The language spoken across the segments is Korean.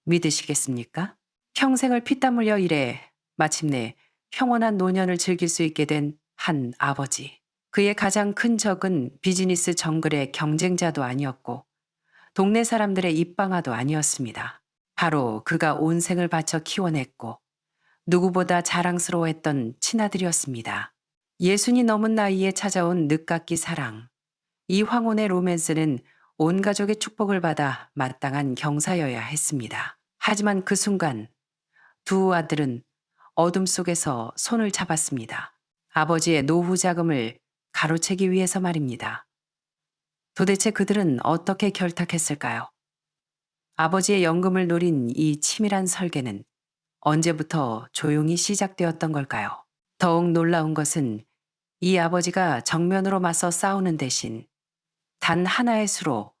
믿으시겠습니까? 평생을 피땀 흘려 일해 마침내 평온한 노년을 즐길 수 있게 된 한 아버지. 그의 가장 큰 적은 비즈니스 정글의 경쟁자도 아니었고 동네 사람들의 입방아도 아니었습니다. 바로 그가 온 생을 바쳐 키워냈고 누구보다 자랑스러워했던 친아들이었습니다. 예순이 넘은 나이에 찾아온 늦깎이 사랑. 이 황혼의 로맨스는 온 가족의 축복을 받아 마땅한 경사여야 했습니다. 하지만 그 순간 두 아들은 어둠 속에서 손을 잡았습니다. 아버지의 노후 자금을 가로채기 위해서 말입니다. 도대체 그들은 어떻게 결탁했을까요? 아버지의 연금을 노린 이 치밀한 설계는 언제부터 조용히 시작되었던 걸까요? 더욱 놀라운 것은 이 아버지가 정면으로 맞서 싸우는 대신 단 하나의 수로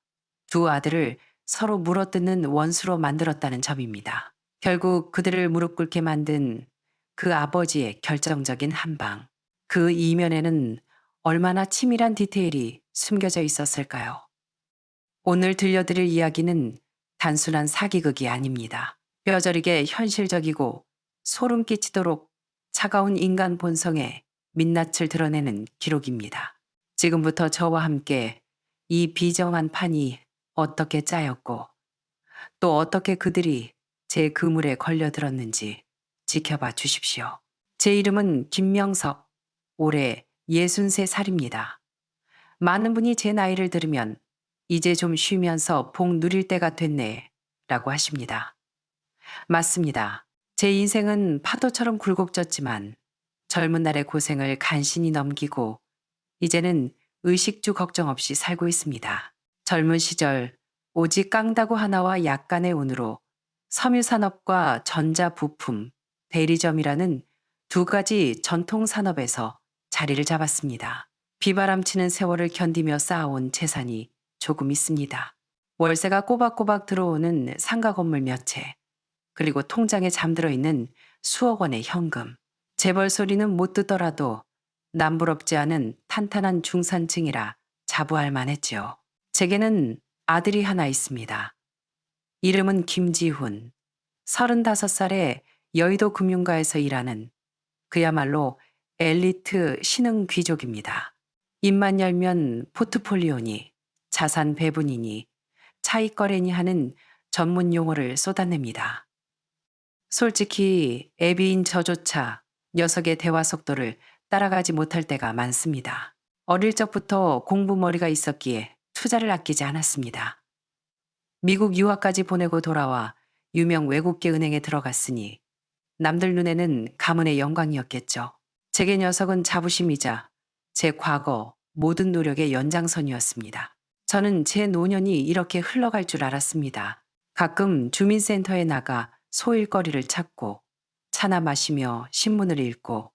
두 아들을 서로 물어뜯는 원수로 만들었다는 점입니다. 결국 그들을 무릎 꿇게 만든 그 아버지의 결정적인 한방. 그 이면에는 얼마나 치밀한 디테일이 숨겨져 있었을까요? 오늘 들려드릴 이야기는 단순한 사기극이 아닙니다. 뼈저리게 현실적이고 소름 끼치도록 차가운 인간 본성의 민낯을 드러내는 기록입니다. 지금부터 저와 함께 이 비정한 판이 어떻게 짜였고 또 어떻게 그들이 제 그물에 걸려들었는지 지켜봐 주십시오. 제 이름은 김명석, 올해 63살입니다. 많은 분이 제 나이를 들으면 이제 좀 쉬면서 복 누릴 때가 됐네 라고 하십니다. 맞습니다. 제 인생은 파도처럼 굴곡졌지만 젊은 날의 고생을 간신히 넘기고 이제는 의식주 걱정 없이 살고 있습니다. 젊은 시절 오직 깡다구 하나와 약간의 운으로 섬유산업과 전자부품, 대리점이라는 두 가지 전통산업에서 자리를 잡았습니다. 비바람치는 세월을 견디며 쌓아온 재산이 조금 있습니다. 월세가 꼬박꼬박 들어오는 상가 건물 몇 채, 그리고 통장에 잠들어 있는 수억 원의 현금. 재벌 소리는 못 듣더라도 남부럽지 않은 탄탄한 중산층이라 자부할 만했지요. 제게는 아들이 하나 있습니다. 이름은 김지훈. 35살에 여의도 금융가에서 일하는 그야말로 엘리트 신흥 귀족입니다. 입만 열면 포트폴리오니 자산 배분이니 차익거래니 하는 전문 용어를 쏟아냅니다. 솔직히 애비인 저조차 녀석의 대화 속도를 따라가지 못할 때가 많습니다. 어릴 적부터 공부머리가 있었기에 투자를 아끼지 않았습니다. 미국 유학까지 보내고 돌아와 유명 외국계 은행에 들어갔으니 남들 눈에는 가문의 영광이었겠죠. 제게 녀석은 자부심이자 제 과거 모든 노력의 연장선이었습니다. 저는 제 노년이 이렇게 흘러갈 줄 알았습니다. 가끔 주민센터에 나가 소일거리를 찾고 차나 마시며 신문을 읽고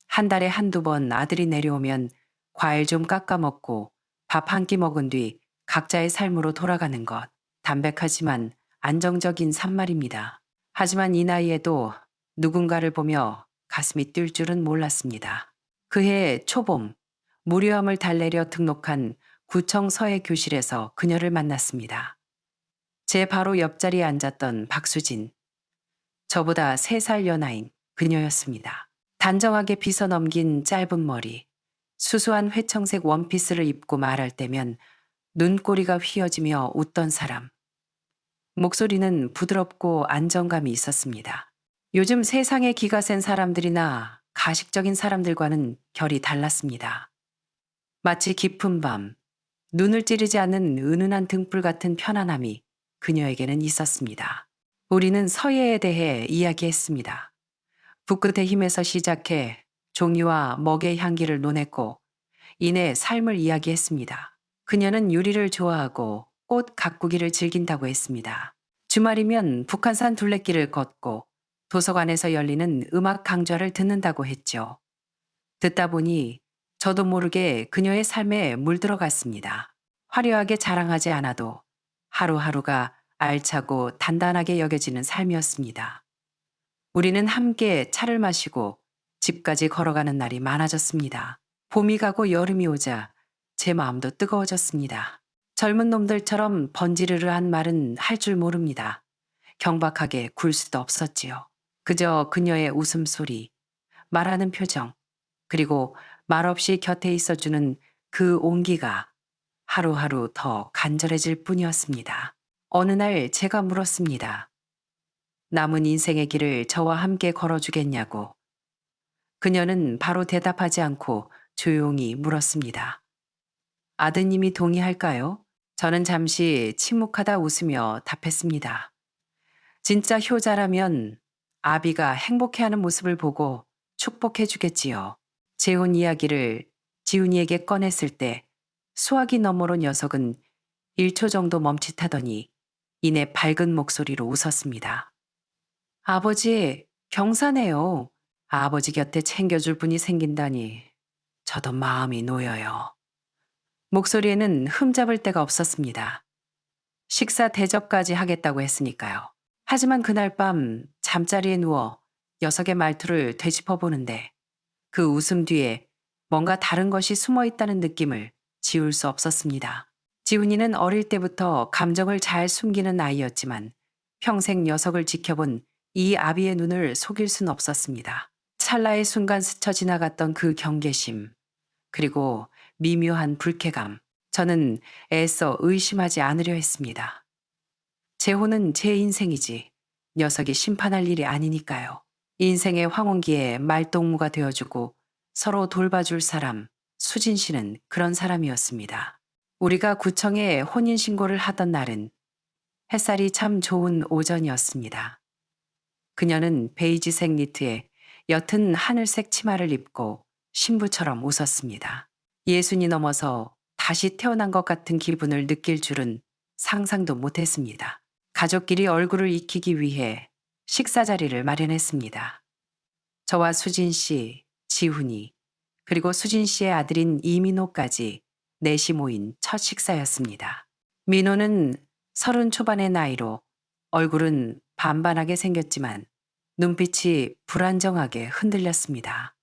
한 달에 한두 번 아들이 내려오면 과일 좀 깎아 먹고 밥 한 끼 먹은 뒤 각자의 삶으로 돌아가는 것. 담백하지만 안정적인 산말입니다. 하지만 이 나이에도 누군가를 보며 가슴이 뛸 줄은 몰랐습니다. 그해 초봄, 무료함을 달래려 등록한 구청 서해 교실에서 그녀를 만났습니다. 제 바로 옆자리에 앉았던 박수진. 저보다 3살 연하인 그녀였습니다. 단정하게 빗어 넘긴 짧은 머리, 수수한 회청색 원피스를 입고 말할 때면 눈꼬리가 휘어지며 웃던 사람. 목소리는 부드럽고 안정감이 있었습니다. 요즘 세상에 기가 센 사람들이나 가식적인 사람들과는 결이 달랐습니다. 마치 깊은 밤, 눈을 찌르지 않는 은은한 등불 같은 편안함이 그녀에게는 있었습니다. 우리는 서예에 대해 이야기했습니다. 붓끝의 힘에서 시작해 종이와 먹의 향기를 논했고 이내 삶을 이야기했습니다. 그녀는 요리를 좋아하고 꽃 가꾸기를 즐긴다고 했습니다. 주말이면 북한산 둘레길을 걷고 도서관에서 열리는 음악 강좌를 듣는다고 했죠. 듣다 보니 저도 모르게 그녀의 삶에 물들어갔습니다. 화려하게 자랑하지 않아도 하루하루가 알차고 단단하게 여겨지는 삶이었습니다. 우리는 함께 차를 마시고 집까지 걸어가는 날이 많아졌습니다. 봄이 가고 여름이 오자 제 마음도 뜨거워졌습니다. 젊은 놈들처럼 번지르르한 말은 할 줄 모릅니다. 경박하게 굴 수도 없었지요. 그저 그녀의 웃음소리, 말하는 표정, 그리고 말없이 곁에 있어주는 그 온기가 하루하루 더 간절해질 뿐이었습니다. 어느 날 제가 물었습니다. 남은 인생의 길을 저와 함께 걸어주겠냐고. 그녀는 바로 대답하지 않고 조용히 물었습니다. 아드님이 동의할까요? 저는 잠시 침묵하다 웃으며 답했습니다. 진짜 효자라면 아비가 행복해하는 모습을 보고 축복해 주겠지요. 재혼 이야기를 지훈이에게 꺼냈을 때 수화기 너머로 녀석은 1초 정도 멈칫하더니 이내 밝은 목소리로 웃었습니다. 아버지, 경사네요. 아버지 곁에 챙겨줄 분이 생긴다니 저도 마음이 놓여요. 목소리에는 흠잡을 데가 없었습니다. 식사 대접까지 하겠다고 했으니까요. 하지만 그날 밤 잠자리에 누워 녀석의 말투를 되짚어 보는데 그 웃음 뒤에 뭔가 다른 것이 숨어 있다는 느낌을 지울 수 없었습니다. 지훈이는 어릴 때부터 감정을 잘 숨기는 아이였지만 평생 녀석을 지켜본 이 아비의 눈을 속일 순 없었습니다. 찰나의 순간 스쳐 지나갔던 그 경계심, 그리고 미묘한 불쾌감, 저는 애써 의심하지 않으려 했습니다. 재혼은 제 인생이지 녀석이 심판할 일이 아니니까요. 인생의 황혼기에 말동무가 되어주고 서로 돌봐줄 사람, 수진 씨는 그런 사람이었습니다. 우리가 구청에 혼인신고를 하던 날은 햇살이 참 좋은 오전이었습니다. 그녀는 베이지색 니트에 옅은 하늘색 치마를 입고 신부처럼 웃었습니다. 예순이 넘어서 다시 태어난 것 같은 기분을 느낄 줄은 상상도 못했습니다. 가족끼리 얼굴을 익히기 위해 식사 자리를 마련했습니다. 저와 수진 씨, 지훈이, 그리고 수진 씨의 아들인 이민호까지 넷이 모인 첫 식사였습니다. 민호는 30 초반의 나이로 얼굴은 반반하게 생겼지만 눈빛이 불안정하게 흔들렸습니다.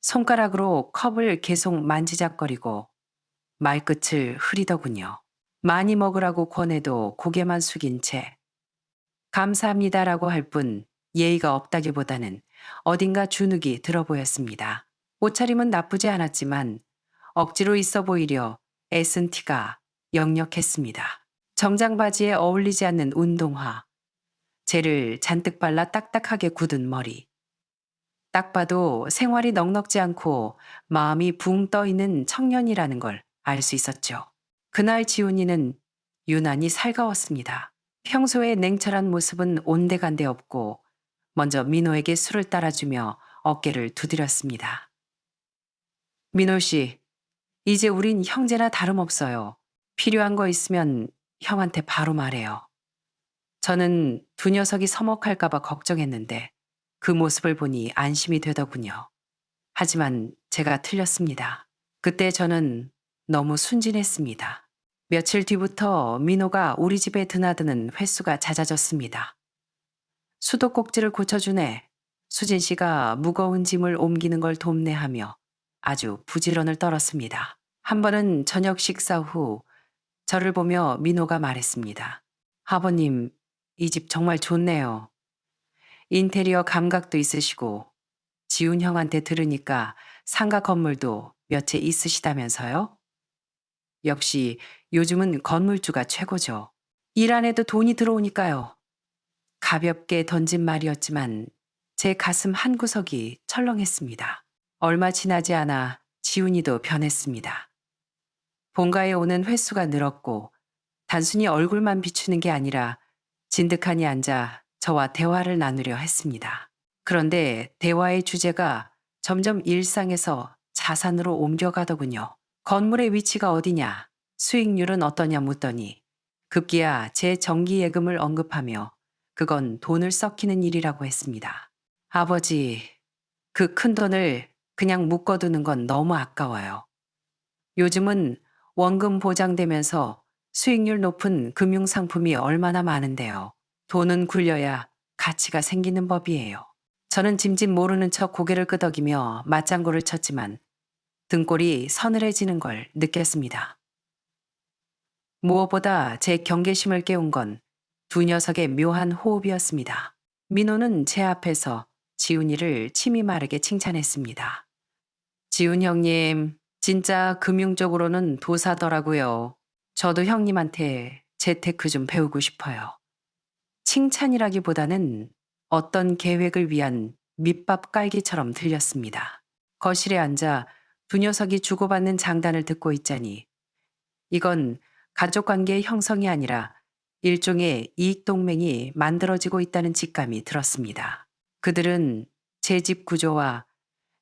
손가락으로 컵을 계속 만지작거리고 말끝을 흐리더군요. 많이 먹으라고 권해도 고개만 숙인 채 감사합니다라고 할 뿐 예의가 없다기보다는 어딘가 주눅이 들어 보였습니다. 옷차림은 나쁘지 않았지만 억지로 있어 보이려 애쓴 티가 역력했습니다. 정장 바지에 어울리지 않는 운동화, 젤을 잔뜩 발라 딱딱하게 굳은 머리. 딱 봐도 생활이 넉넉지 않고 마음이 붕 떠 있는 청년이라는 걸 알 수 있었죠. 그날 지훈이는 유난히 살가웠습니다. 평소에 냉철한 모습은 온데간데 없고 먼저 민호에게 술을 따라주며 어깨를 두드렸습니다. 민호 씨, 이제 우린 형제나 다름없어요. 필요한 거 있으면 형한테 바로 말해요. 저는 두 녀석이 서먹할까봐 걱정했는데 그 모습을 보니 안심이 되더군요. 하지만 제가 틀렸습니다. 그때 저는 너무 순진했습니다. 며칠 뒤부터 민호가 우리 집에 드나드는 횟수가 잦아졌습니다. 수도꼭지를 고쳐주네. 수진 씨가 무거운 짐을 옮기는 걸 돕네 하며 아주 부지런을 떨었습니다. 한 번은 저녁 식사 후 저를 보며 민호가 말했습니다. 아버님, 이 집 정말 좋네요. 인테리어 감각도 있으시고 지훈 형한테 들으니까 상가 건물도 몇 채 있으시다면서요? 역시 요즘은 건물주가 최고죠. 일 안 해도 돈이 들어오니까요. 가볍게 던진 말이었지만 제 가슴 한구석이 철렁했습니다. 얼마 지나지 않아 지훈이도 변했습니다. 본가에 오는 횟수가 늘었고 단순히 얼굴만 비추는 게 아니라 진득하니 앉아 저와 대화를 나누려 했습니다. 그런데 대화의 주제가 점점 일상에서 자산으로 옮겨가더군요. 건물의 위치가 어디냐, 수익률은 어떠냐 묻더니 급기야 제 정기예금을 언급하며 그건 돈을 썩히는 일이라고 했습니다. 아버지, 그 큰 돈을 그냥 묶어두는 건 너무 아까워요. 요즘은 원금 보장되면서 수익률 높은 금융상품이 얼마나 많은데요. 돈은 굴려야 가치가 생기는 법이에요. 저는 짐짓 모르는 척 고개를 끄덕이며 맞장구를 쳤지만 등골이 서늘해지는 걸 느꼈습니다. 무엇보다 제 경계심을 깨운 건 두 녀석의 묘한 호흡이었습니다. 민호는 제 앞에서 지훈이를 침이 마르게 칭찬했습니다. 지훈 형님, 진짜 금융 쪽으로는 도사더라고요. 저도 형님한테 재테크 좀 배우고 싶어요. 칭찬이라기보다는 어떤 계획을 위한 밑밥 깔기처럼 들렸습니다. 거실에 앉아 두 녀석이 주고받는 장단을 듣고 있자니 이건 가족관계의 형성이 아니라 일종의 이익동맹이 만들어지고 있다는 직감이 들었습니다. 그들은 제 집 구조와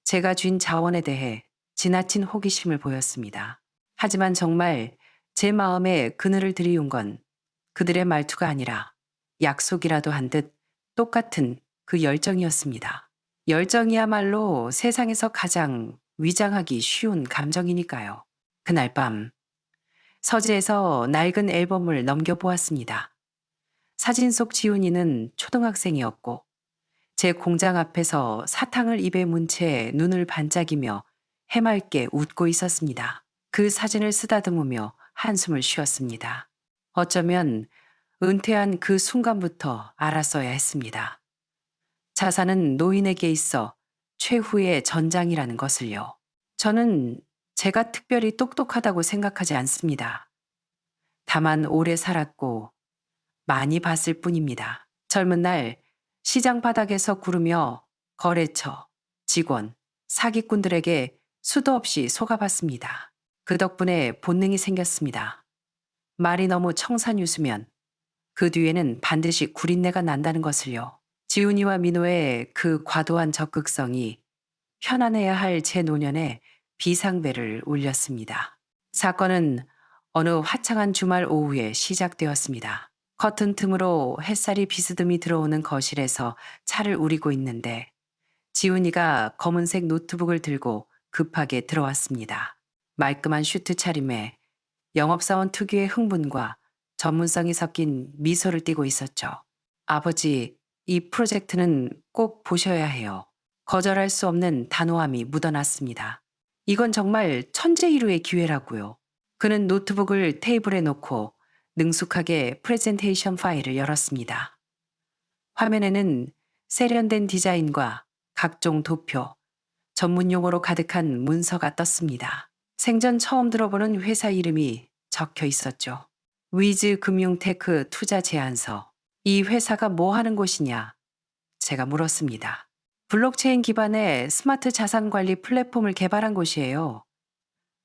제가 쥔 자원에 대해 지나친 호기심을 보였습니다. 하지만 정말 제 마음에 그늘을 들이운 건 그들의 말투가 아니라 약속이라도 한 듯 똑같은 그 열정이었습니다. 열정이야말로 세상에서 가장 위장하기 쉬운 감정이니까요. 그날 밤 서재에서 낡은 앨범을 넘겨보았습니다. 사진 속 지훈이는 초등학생이었고 제 공장 앞에서 사탕을 입에 문 채 눈을 반짝이며 해맑게 웃고 있었습니다. 그 사진을 쓰다듬으며 한숨을 쉬었습니다. 어쩌면 은퇴한 그 순간부터 알았어야 했습니다. 자산은 노인에게 있어 최후의 전장이라는 것을요. 저는 제가 특별히 똑똑하다고 생각하지 않습니다. 다만 오래 살았고 많이 봤을 뿐입니다. 젊은 날 시장 바닥에서 구르며 거래처, 직원, 사기꾼들에게 수도 없이 속아봤습니다. 그 덕분에 본능이 생겼습니다. 말이 너무 청산유수면 그 뒤에는 반드시 구린내가 난다는 것을요. 지훈이와 민호의 그 과도한 적극성이 편안해야 할 제 노년에 비상벨을 울렸습니다. 사건은 어느 화창한 주말 오후에 시작되었습니다. 커튼 틈으로 햇살이 비스듬히 들어오는 거실에서 차를 우리고 있는데 지훈이가 검은색 노트북을 들고 급하게 들어왔습니다. 말끔한 슈트 차림에 영업사원 특유의 흥분과 전문성이 섞인 미소를 띠고 있었죠. 아버지, 이 프로젝트는 꼭 보셔야 해요. 거절할 수 없는 단호함이 묻어났습니다. 이건 정말 천재일우의 기회라고요. 그는 노트북을 테이블에 놓고 능숙하게 프레젠테이션 파일을 열었습니다. 화면에는 세련된 디자인과 각종 도표, 전문 용어로 가득한 문서가 떴습니다. 생전 처음 들어보는 회사 이름이 적혀 있었죠. 위즈 금융테크 투자 제안서. 이 회사가 뭐 하는 곳이냐? 제가 물었습니다. 블록체인 기반의 스마트 자산 관리 플랫폼을 개발한 곳이에요.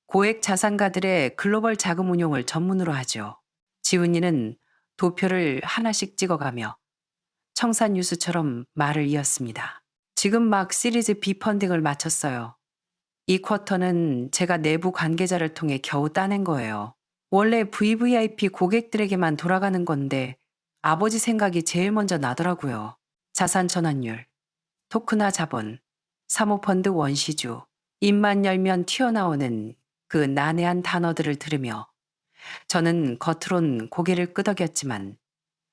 고액 자산가들의 글로벌 자금 운용을 전문으로 하죠. 지훈이는 도표를 하나씩 찍어가며 청산유수처럼 말을 이었습니다. 지금 막 시리즈 B 펀딩을 마쳤어요. 이 쿼터는 제가 내부 관계자를 통해 겨우 따낸 거예요. 원래 VVIP 고객들에게만 돌아가는 건데 아버지 생각이 제일 먼저 나더라고요. 자산 전환율, 토크나 자본, 사모펀드 원시주, 입만 열면 튀어나오는 그 난해한 단어들을 들으며 저는 겉으론 고개를 끄덕였지만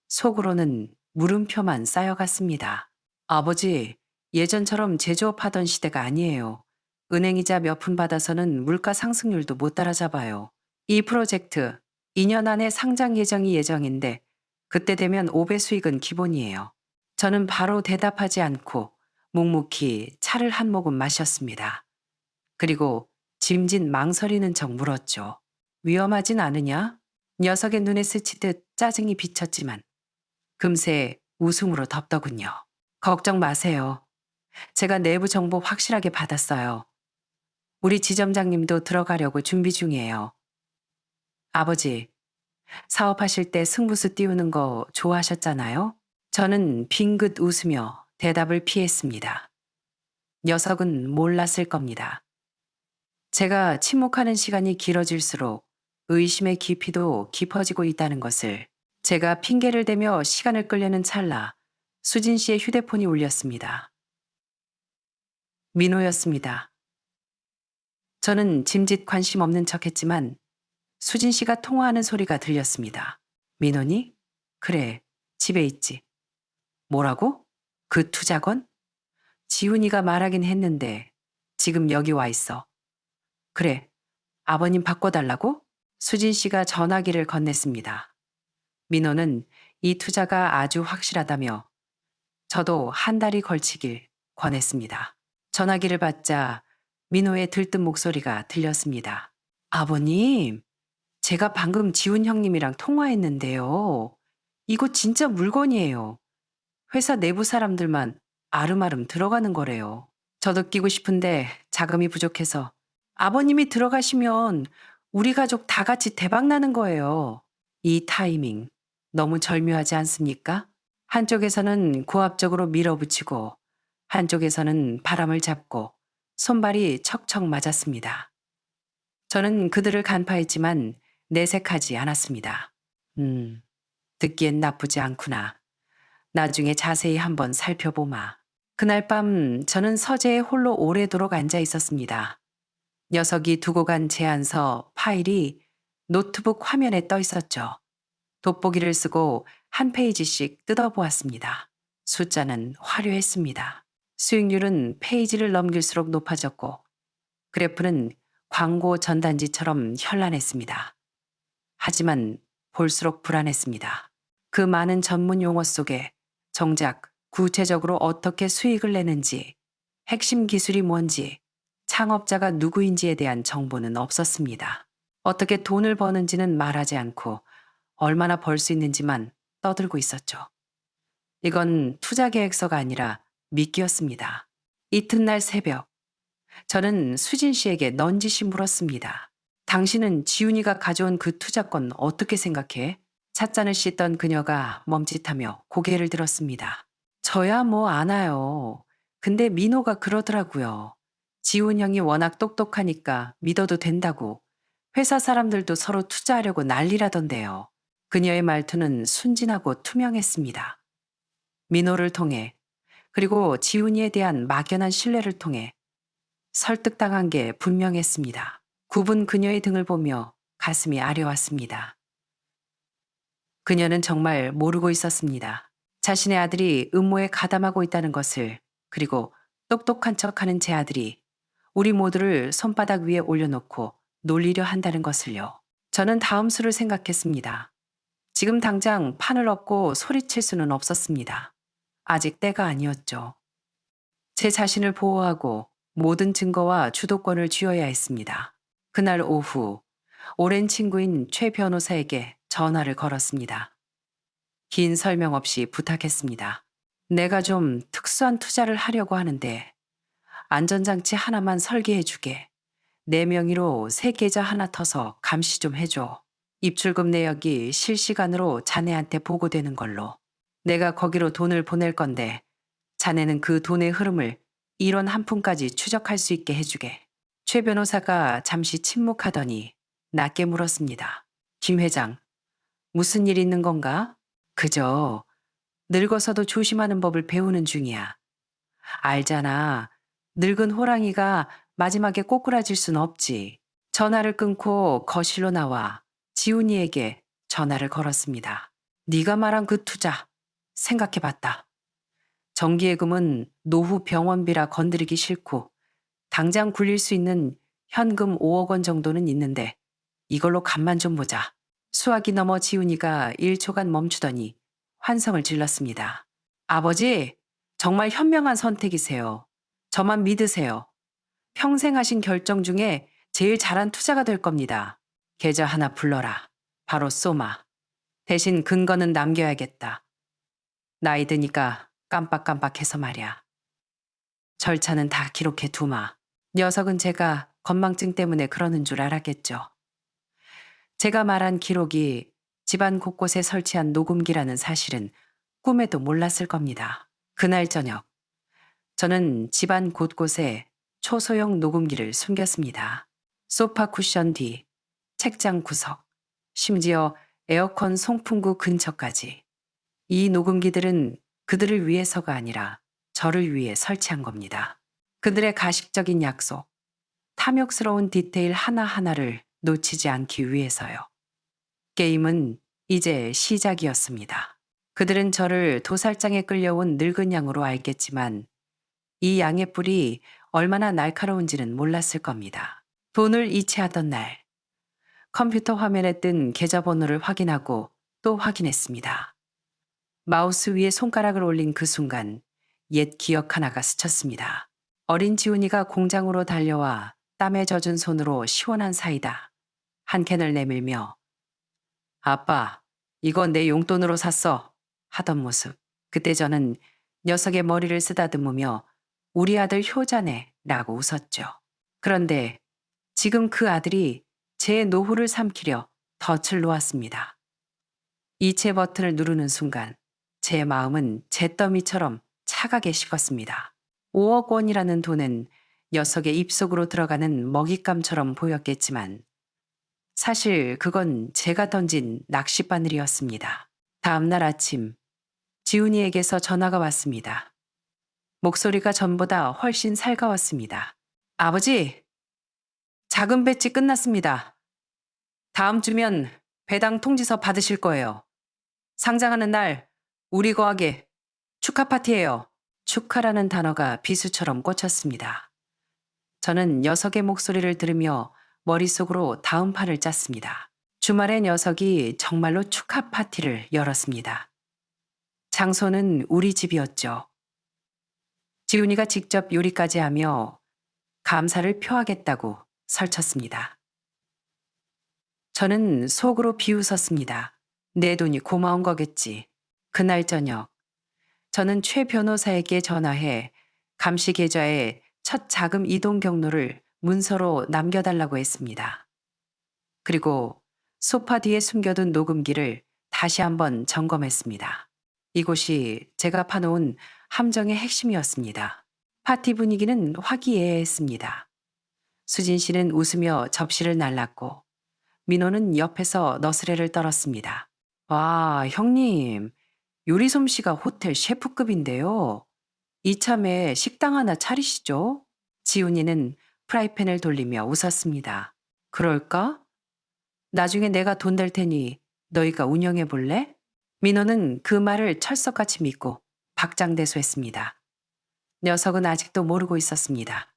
속으로는 물음표만 쌓여갔습니다. 아버지, 예전처럼 제조업하던 시대가 아니에요. 은행이자 몇 푼 받아서는 물가 상승률도 못 따라잡아요. 이 프로젝트 2년 안에 상장 예정인데 그때 되면 5배 수익은 기본이에요. 저는 바로 대답하지 않고 묵묵히 차를 한 모금 마셨습니다. 그리고 짐짓 망설이는 척 물었죠. 위험하진 않으냐? 녀석의 눈에 스치듯 짜증이 비쳤지만 금세 웃음으로 덮더군요. 걱정 마세요. 제가 내부 정보 확실하게 받았어요. 우리 지점장님도 들어가려고 준비 중이에요. 아버지, 사업하실 때 승부수 띄우는 거 좋아하셨잖아요? 저는 빙긋 웃으며 대답을 피했습니다. 녀석은 몰랐을 겁니다. 제가 침묵하는 시간이 길어질수록 의심의 깊이도 깊어지고 있다는 것을 제가 핑계를 대며 시간을 끌려는 찰나 수진 씨의 휴대폰이 울렸습니다. 민호였습니다. 저는 짐짓 관심 없는 척했지만 수진 씨가 통화하는 소리가 들렸습니다. 민호니? 그래, 집에 있지. 뭐라고? 그 투자건? 지훈이가 말하긴 했는데 지금 여기 와 있어. 그래, 아버님 바꿔달라고? 수진 씨가 전화기를 건넸습니다. 민호는 이 투자가 아주 확실하다며 저도 한 달이 걸치길 권했습니다. 전화기를 받자 민호의 들뜬 목소리가 들렸습니다. 아버님, 제가 방금 지훈 형님이랑 통화했는데요. 이거 진짜 물건이에요. 회사 내부 사람들만 아름아름 들어가는 거래요. 저도 끼고 싶은데 자금이 부족해서 아버님이 들어가시면 우리 가족 다 같이 대박 나는 거예요. 이 타이밍 너무 절묘하지 않습니까? 한쪽에서는 고압적으로 밀어붙이고 한쪽에서는 바람을 잡고 손발이 척척 맞았습니다. 저는 그들을 간파했지만 내색하지 않았습니다. 듣기엔 나쁘지 않구나. 나중에 자세히 한번 살펴보마. 그날 밤 저는 서재에 홀로 오래도록 앉아 있었습니다. 녀석이 두고 간 제안서 파일이 노트북 화면에 떠 있었죠. 돋보기를 쓰고 한 페이지씩 뜯어보았습니다. 숫자는 화려했습니다. 수익률은 페이지를 넘길수록 높아졌고 그래프는 광고 전단지처럼 현란했습니다. 하지만 볼수록 불안했습니다. 그 많은 전문 용어 속에 정작 구체적으로 어떻게 수익을 내는지, 핵심 기술이 뭔지, 창업자가 누구인지에 대한 정보는 없었습니다. 어떻게 돈을 버는지는 말하지 않고 얼마나 벌 수 있는지만 떠들고 있었죠. 이건 투자 계획서가 아니라 미끼였습니다. 이튿날 새벽, 저는 수진 씨에게 넌지시 물었습니다. 당신은 지훈이가 가져온 그 투자권 어떻게 생각해? 찻잔을 씻던 그녀가 멈칫하며 고개를 들었습니다. 저야 뭐 아나요. 근데 민호가 그러더라고요. 지훈 형이 워낙 똑똑하니까 믿어도 된다고. 회사 사람들도 서로 투자하려고 난리라던데요. 그녀의 말투는 순진하고 투명했습니다. 민호를 통해 그리고 지훈이에 대한 막연한 신뢰를 통해 설득당한 게 분명했습니다. 굽은 그녀의 등을 보며 가슴이 아려왔습니다. 그녀는 정말 모르고 있었습니다. 자신의 아들이 음모에 가담하고 있다는 것을, 그리고 똑똑한 척하는 제 아들이 우리 모두를 손바닥 위에 올려놓고 놀리려 한다는 것을요. 저는 다음 수를 생각했습니다. 지금 당장 판을 엎고 소리칠 수는 없었습니다. 아직 때가 아니었죠. 제 자신을 보호하고 모든 증거와 주도권을 쥐어야 했습니다. 그날 오후 오랜 친구인 최 변호사에게 전화를 걸었습니다. 긴 설명 없이 부탁했습니다. 내가 좀 특수한 투자를 하려고 하는데 안전장치 하나만 설계해주게. 내 명의로 새 계좌 하나 터서 감시 좀 해줘. 입출금 내역이 실시간으로 자네한테 보고되는 걸로. 내가 거기로 돈을 보낼 건데 자네는 그 돈의 흐름을 1원 한 푼까지 추적할 수 있게 해주게. 최 변호사가 잠시 침묵하더니 낮게 물었습니다. 김 회장, 무슨 일 있는 건가? 그저 늙어서도 조심하는 법을 배우는 중이야. 알잖아. 늙은 호랑이가 마지막에 꼬꾸라질 순 없지. 전화를 끊고 거실로 나와 지훈이에게 전화를 걸었습니다. 네가 말한 그 투자 생각해봤다. 정기예금은 노후 병원비라 건드리기 싫고 당장 굴릴 수 있는 현금 5억 원 정도는 있는데 이걸로 간만 좀 보자. 수학이 넘어 지훈이가 1초간 멈추더니 환성을 질렀습니다. 아버지, 정말 현명한 선택이세요. 저만 믿으세요. 평생 하신 결정 중에 제일 잘한 투자가 될 겁니다. 계좌 하나 불러라. 바로 쏘마. 대신 근거는 남겨야겠다. 나이 드니까 깜빡깜빡해서 말이야. 절차는 다 기록해 두마. 녀석은 제가 건망증 때문에 그러는 줄 알았겠죠. 제가 말한 기록이 집안 곳곳에 설치한 녹음기라는 사실은 꿈에도 몰랐을 겁니다. 그날 저녁, 저는 집안 곳곳에 초소형 녹음기를 숨겼습니다. 소파 쿠션 뒤, 책장 구석, 심지어 에어컨 송풍구 근처까지. 이 녹음기들은 그들을 위해서가 아니라 저를 위해 설치한 겁니다. 그들의 가식적인 약속, 탐욕스러운 디테일 하나하나를 놓치지 않기 위해서요. 게임은 이제 시작이었습니다. 그들은 저를 도살장에 끌려온 늙은 양으로 알겠지만 이 양의 뿔이 얼마나 날카로운지는 몰랐을 겁니다. 돈을 이체하던 날, 컴퓨터 화면에 뜬 계좌번호를 확인하고 또 확인했습니다. 마우스 위에 손가락을 올린 그 순간 옛 기억 하나가 스쳤습니다. 어린 지훈이가 공장으로 달려와 땀에 젖은 손으로 시원한 사이다 한 캔을 내밀며 아빠, 이거 내 용돈으로 샀어 하던 모습. 그때 저는 녀석의 머리를 쓰다듬으며 우리 아들 효자네 라고 웃었죠. 그런데 지금 그 아들이 제 노후를 삼키려 덫을 놓았습니다. 이체 버튼을 누르는 순간 제 마음은 잿더미처럼 차가게 식었습니다. 5억 원이라는 돈은 녀석의 입속으로 들어가는 먹잇감처럼 보였겠지만 사실 그건 제가 던진 낚싯바늘이었습니다. 다음 날 아침 지훈이에게서 전화가 왔습니다. 목소리가 전보다 훨씬 살가웠습니다. 아버지, 작은 배치 끝났습니다. 다음 주면 배당 통지서 받으실 거예요. 상장하는 날 우리 거하게 축하 파티예요. 축하라는 단어가 비수처럼 꽂혔습니다. 저는 녀석의 목소리를 들으며 머릿속으로 다음 판을 짰습니다. 주말에 녀석이 정말로 축하 파티를 열었습니다. 장소는 우리 집이었죠. 지훈이가 직접 요리까지 하며 감사를 표하겠다고 설쳤습니다. 저는 속으로 비웃었습니다. 내 돈이 고마운 거겠지. 그날 저녁 저는 최 변호사에게 전화해 감시 계좌에 첫 자금 이동 경로를 문서로 남겨달라고 했습니다. 그리고 소파 뒤에 숨겨둔 녹음기를 다시 한번 점검했습니다. 이곳이 제가 파놓은 함정의 핵심이었습니다. 파티 분위기는 화기애애했습니다. 수진 씨는 웃으며 접시를 날랐고 민호는 옆에서 너스레를 떨었습니다. 와, 형님, 요리 솜씨가 호텔 셰프급인데요. 이참에 식당 하나 차리시죠? 지훈이는 프라이팬을 돌리며 웃었습니다. 그럴까? 나중에 내가 돈 댈 테니 너희가 운영해 볼래? 민호는 그 말을 철석같이 믿고 박장대소했습니다. 녀석은 아직도 모르고 있었습니다.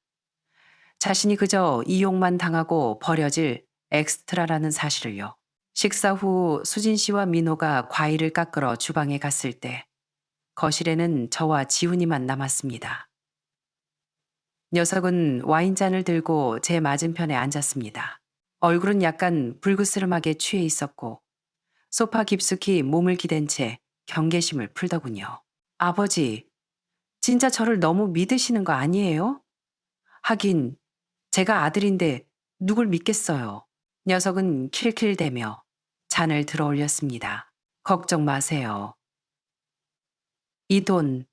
자신이 그저 이용만 당하고 버려질 엑스트라라는 사실을요. 식사 후 수진 씨와 민호가 과일을 깎으러 주방에 갔을 때 거실에는 저와 지훈이만 남았습니다. 녀석은 와인잔을 들고 제 맞은편에 앉았습니다. 얼굴은 약간 불그스름하게 취해 있었고 소파 깊숙이 몸을 기댄 채 경계심을 풀더군요. 아버지, 진짜 저를 너무 믿으시는 거 아니에요? 하긴 제가 아들인데 누굴 믿겠어요. 녀석은 킬킬대며 잔을 들어 올렸습니다. 걱정 마세요. 이 돈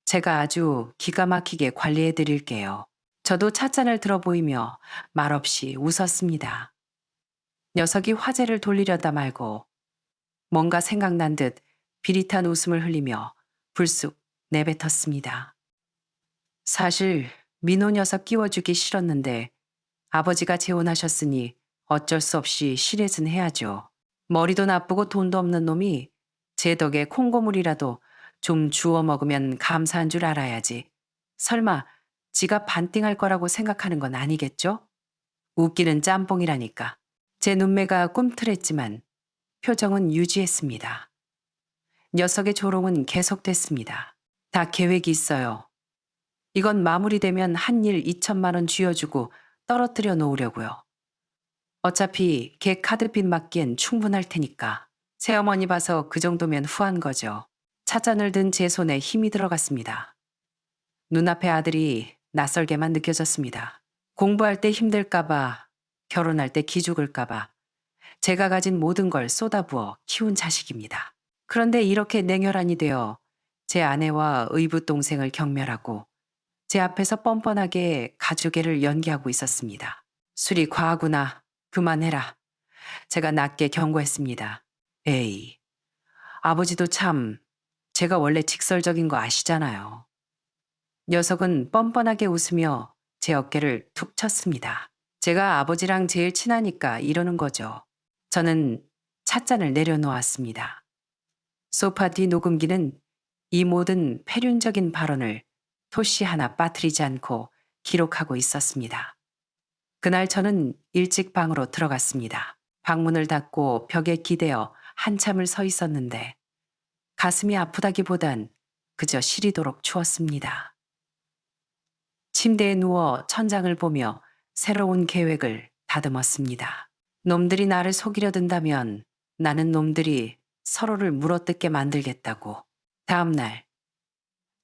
제가 아주 기가 막히게 관리해 드릴게요. 저도 찻잔을 들어 보이며 말없이 웃었습니다. 녀석이 화제를 돌리려다 말고 뭔가 생각난 듯 비릿한 웃음을 흘리며 불쑥 내뱉었습니다. 사실 민호 녀석 끼워주기 싫었는데 아버지가 재혼하셨으니 어쩔 수 없이 실례는 해야죠. 머리도 나쁘고 돈도 없는 놈이 제 덕에 콩고물이라도 좀 주워 먹으면 감사한 줄 알아야지. 설마 지가 반띵할 거라고 생각하는 건 아니겠죠? 웃기는 짬뽕이라니까. 제 눈매가 꿈틀했지만 표정은 유지했습니다. 녀석의 조롱은 계속됐습니다. 다 계획이 있어요. 이건 마무리되면 한 일 2천만 원 쥐어주고 떨어뜨려 놓으려고요. 어차피 걔 카드빚 맞기엔 충분할 테니까. 새어머니 봐서 그 정도면 후한 거죠. 찻잔을 든 제 손에 힘이 들어갔습니다. 눈앞의 아들이 낯설게만 느껴졌습니다. 공부할 때 힘들까봐, 결혼할 때 기죽을까봐 제가 가진 모든 걸 쏟아부어 키운 자식입니다. 그런데 이렇게 냉혈한이 되어 제 아내와 의붓 동생을 경멸하고 제 앞에서 뻔뻔하게 가족애를 연기하고 있었습니다. 술이 과하구나. 그만해라. 제가 낮게 경고했습니다. 에이, 아버지도 참 제가 원래 직설적인 거 아시잖아요. 녀석은 뻔뻔하게 웃으며 제 어깨를 툭 쳤습니다. 제가 아버지랑 제일 친하니까 이러는 거죠. 저는 찻잔을 내려놓았습니다. 소파 뒤 녹음기는 이 모든 패륜적인 발언을 토시 하나 빠뜨리지 않고 기록하고 있었습니다. 그날 저는 일찍 방으로 들어갔습니다. 방문을 닫고 벽에 기대어 한참을 서 있었는데 가슴이 아프다기보단 그저 시리도록 추웠습니다. 침대에 누워 천장을 보며 새로운 계획을 다듬었습니다. 놈들이 나를 속이려 든다면 나는 놈들이 서로를 물어뜯게 만들겠다고. 다음 날,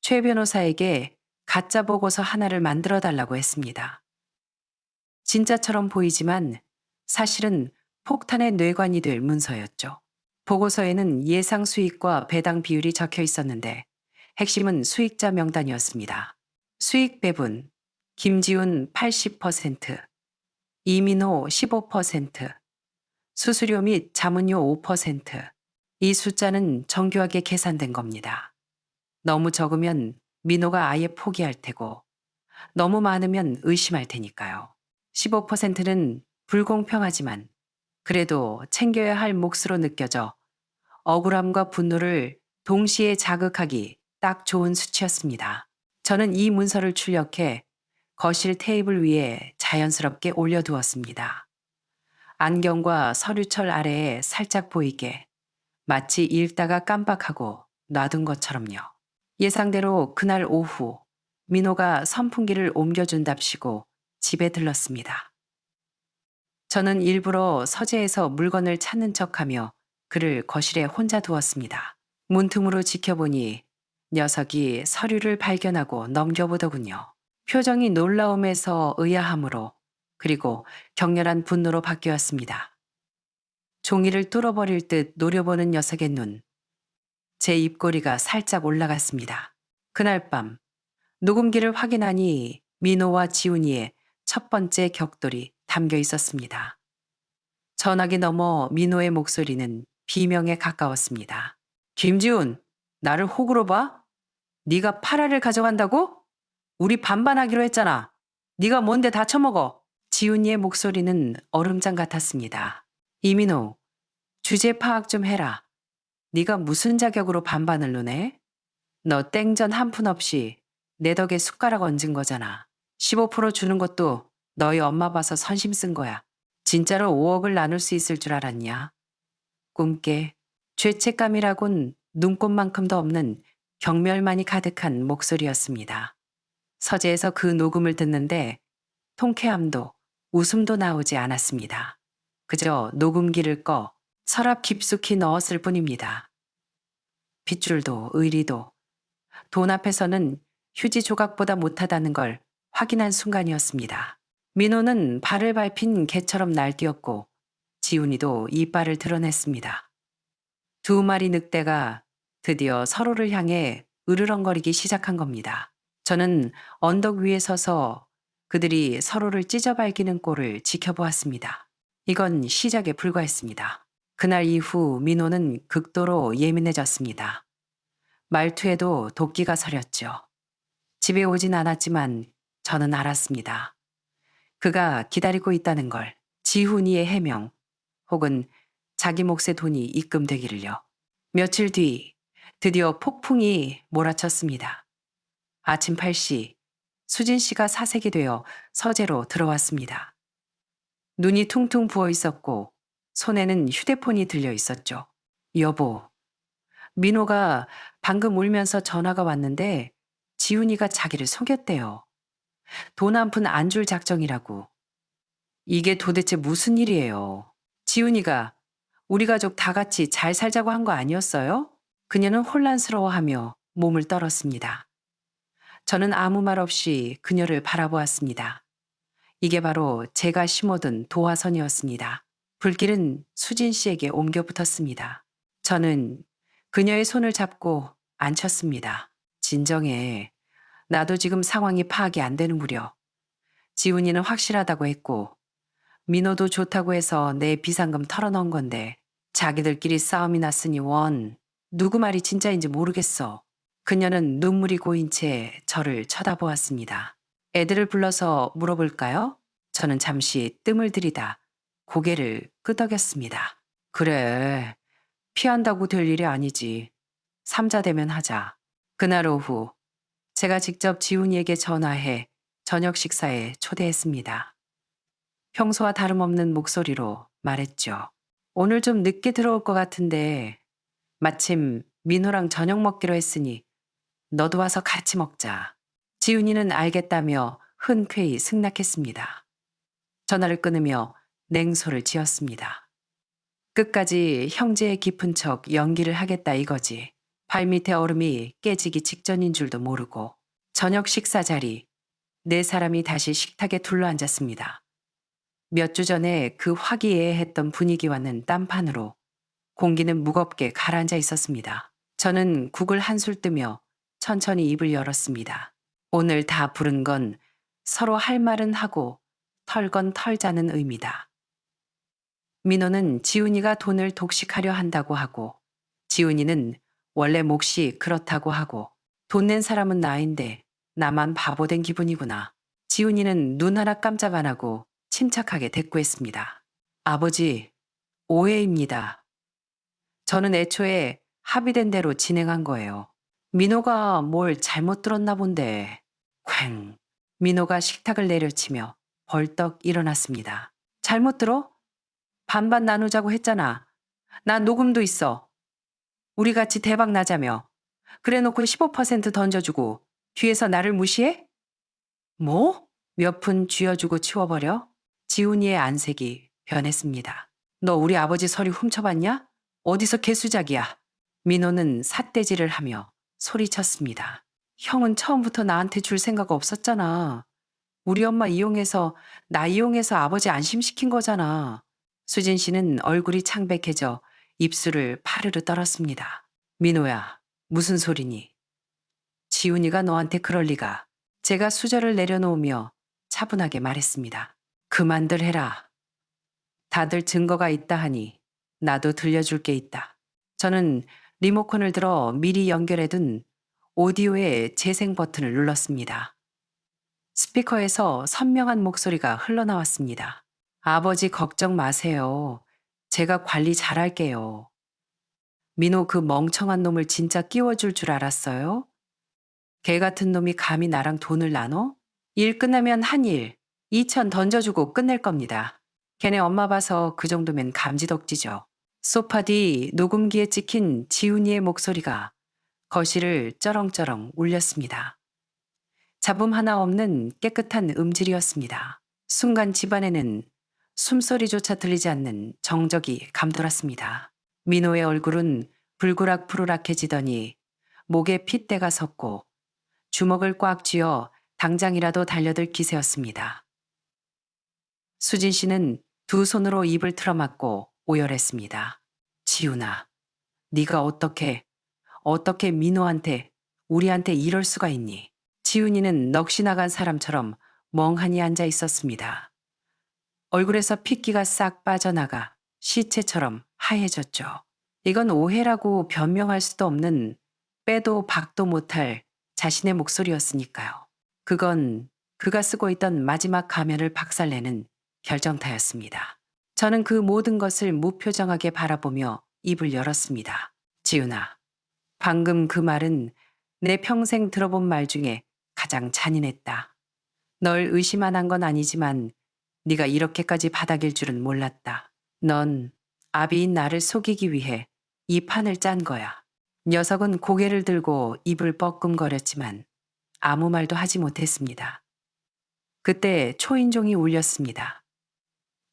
최 변호사에게 가짜 보고서 하나를 만들어 달라고 했습니다. 진짜처럼 보이지만 사실은 폭탄의 뇌관이 될 문서였죠. 보고서에는 예상 수익과 배당 비율이 적혀 있었는데 핵심은 수익자 명단이었습니다. 수익 배분, 김지훈 80%, 이민호 15%, 수수료 및 자문료 5%. 이 숫자는 정교하게 계산된 겁니다. 너무 적으면 민호가 아예 포기할 테고 너무 많으면 의심할 테니까요. 15%는 불공평하지만 그래도 챙겨야 할 몫으로 느껴져 억울함과 분노를 동시에 자극하기 딱 좋은 수치였습니다. 저는 이 문서를 출력해 거실 테이블 위에 자연스럽게 올려두었습니다. 안경과 서류철 아래에 살짝 보이게 마치 읽다가 깜빡하고 놔둔 것처럼요. 예상대로 그날 오후 민호가 선풍기를 옮겨준답시고 집에 들렀습니다. 저는 일부러 서재에서 물건을 찾는 척하며 그를 거실에 혼자 두었습니다. 문틈으로 지켜보니 녀석이 서류를 발견하고 넘겨보더군요. 표정이 놀라움에서 의아함으로 그리고 격렬한 분노로 바뀌었습니다. 종이를 뚫어버릴 듯 노려보는 녀석의 눈. 제 입꼬리가 살짝 올라갔습니다. 그날 밤 녹음기를 확인하니 민호와 지훈이의 첫 번째 격돌이 담겨 있었습니다. 전화기 너머 민호의 목소리는 비명에 가까웠습니다. 김지훈, 나를 호구로 봐? 네가 8알을 가져간다고? 우리 반반하기로 했잖아. 네가 뭔데 다 처먹어. 지훈이의 목소리는 얼음장 같았습니다. 이민호, 주제 파악 좀 해라. 네가 무슨 자격으로 반반을 노네? 너 땡전 한 푼 없이 내 덕에 숟가락 얹은 거잖아. 15% 주는 것도 너희 엄마 봐서 선심 쓴 거야. 진짜로 5억을 나눌 수 있을 줄 알았냐? 꿈깨. 죄책감이라곤 눈꽃만큼도 없는 경멸만이 가득한 목소리였습니다. 서재에서 그 녹음을 듣는데 통쾌함도 웃음도 나오지 않았습니다. 그저 녹음기를 꺼 서랍 깊숙이 넣었을 뿐입니다. 핏줄도 의리도 돈 앞에서는 휴지 조각보다 못하다는 걸 확인한 순간이었습니다. 민호는 발을 밟힌 개처럼 날뛰었고 지훈이도 이빨을 드러냈습니다. 두 마리 늑대가 드디어 서로를 향해 으르렁거리기 시작한 겁니다. 저는 언덕 위에 서서 그들이 서로를 찢어밟기는 꼴을 지켜보았습니다. 이건 시작에 불과했습니다. 그날 이후 민호는 극도로 예민해졌습니다. 말투에도 도끼가 서렸죠. 집에 오진 않았지만 저는 알았습니다. 그가 기다리고 있다는 걸, 지훈이의 해명 혹은 자기 몫의 돈이 입금되기를요. 며칠 뒤 드디어 폭풍이 몰아쳤습니다. 아침 8시 수진 씨가 사색이 되어 서재로 들어왔습니다. 눈이 퉁퉁 부어 있었고 손에는 휴대폰이 들려 있었죠. 여보, 민호가 방금 울면서 전화가 왔는데 지훈이가 자기를 속였대요. 돈 한 푼 안 줄 작정이라고. 이게 도대체 무슨 일이에요? 지훈이가 우리 가족 다 같이 잘 살자고 한 거 아니었어요? 그녀는 혼란스러워하며 몸을 떨었습니다. 저는 아무 말 없이 그녀를 바라보았습니다. 이게 바로 제가 심어둔 도화선이었습니다. 불길은 수진 씨에게 옮겨 붙었습니다. 저는 그녀의 손을 잡고 앉혔습니다. 진정해. 나도 지금 상황이 파악이 안 되는구려. 지훈이는 확실하다고 했고 민호도 좋다고 해서 내 비상금 털어넣은 건데 자기들끼리 싸움이 났으니 원 누구 말이 진짜인지 모르겠어. 그녀는 눈물이 고인 채 저를 쳐다보았습니다. 애들을 불러서 물어볼까요? 저는 잠시 뜸을 들이다 고개를 끄덕였습니다. 그래, 피한다고 될 일이 아니지. 삼자 되면 하자. 그날 오후 제가 직접 지훈이에게 전화해 저녁 식사에 초대했습니다. 평소와 다름없는 목소리로 말했죠. 오늘 좀 늦게 들어올 것 같은데 마침 민호랑 저녁 먹기로 했으니 너도 와서 같이 먹자. 지훈이는 알겠다며 흔쾌히 승낙했습니다. 전화를 끊으며 냉소를 지었습니다. 끝까지 형제의 깊은 척 연기를 하겠다 이거지. 발밑에 얼음이 깨지기 직전인 줄도 모르고 저녁 식사 자리, 네 사람이 다시 식탁에 둘러앉았습니다. 몇 주 전에 그 화기애애했던 분위기와는 딴판으로 공기는 무겁게 가라앉아 있었습니다. 저는 국을 한술 뜨며 천천히 입을 열었습니다. 오늘 다 부른 건 서로 할 말은 하고 털건 털자는 의미다. 민호는 지훈이가 돈을 독식하려 한다고 하고 지훈이는 원래 몫이 그렇다고 하고 돈 낸 사람은 나인데 나만 바보 된 기분이구나. 지훈이는 눈 하나 깜짝 안 하고 침착하게 대꾸했습니다. 아버지, 오해입니다. 저는 애초에 합의된 대로 진행한 거예요. 민호가 뭘 잘못 들었나 본데. 쾅. 민호가 식탁을 내려치며 벌떡 일어났습니다. 잘못 들어? 반반 나누자고 했잖아. 나 녹음도 있어. 우리 같이 대박 나자며. 그래 놓고 15% 던져주고 뒤에서 나를 무시해? 뭐? 몇 푼 쥐어주고 치워버려? 지훈이의 안색이 변했습니다. 너 우리 아버지 서류 훔쳐봤냐? 어디서 개수작이야? 민호는 삿대질을 하며 소리쳤습니다. 형은 처음부터 나한테 줄 생각 없었잖아. 우리 엄마 이용해서 나 이용해서 아버지 안심시킨 거잖아. 수진 씨는 얼굴이 창백해져 입술을 파르르 떨었습니다. 민호야, 무슨 소리니? 지훈이가 너한테 그럴 리가. 제가 수저를 내려놓으며 차분하게 말했습니다. 그만들 해라. 다들 증거가 있다 하니 나도 들려줄 게 있다. 저는 리모컨을 들어 미리 연결해둔 오디오의 재생 버튼을 눌렀습니다. 스피커에서 선명한 목소리가 흘러나왔습니다. 아버지 걱정 마세요. 제가 관리 잘할게요. 민호 그 멍청한 놈을 진짜 끼워줄 줄 알았어요? 개 같은 놈이 감히 나랑 돈을 나눠? 일 끝나면 한 일, 2천 던져주고 끝낼 겁니다. 걔네 엄마 봐서 그 정도면 감지덕지죠. 소파 뒤 녹음기에 찍힌 지훈이의 목소리가 거실을 쩌렁쩌렁 울렸습니다. 잡음 하나 없는 깨끗한 음질이었습니다. 순간 집안에는 숨소리조차 들리지 않는 정적이 감돌았습니다. 민호의 얼굴은 불그락푸르락해지더니 목에 핏대가 섰고 주먹을 꽉 쥐어 당장이라도 달려들 기세였습니다. 수진 씨는 두 손으로 입을 틀어막고 오열했습니다. 지훈아, 네가 어떻게 민호한테, 우리한테 이럴 수가 있니? 지훈이는 넋이 나간 사람처럼 멍하니 앉아 있었습니다. 얼굴에서 핏기가 싹 빠져나가 시체처럼 하얘졌죠. 이건 오해라고 변명할 수도 없는 빼도 박도 못할 자신의 목소리였으니까요. 그건 그가 쓰고 있던 마지막 가면을 박살내는 결정타였습니다. 저는 그 모든 것을 무표정하게 바라보며 입을 열었습니다. 지훈아, 방금 그 말은 내 평생 들어본 말 중에 가장 잔인했다. 널 의심 안 한 건 아니지만 네가 이렇게까지 바닥일 줄은 몰랐다. 넌 아비인 나를 속이기 위해 이 판을 짠 거야. 녀석은 고개를 들고 입을 뻐끔거렸지만 아무 말도 하지 못했습니다. 그때 초인종이 울렸습니다.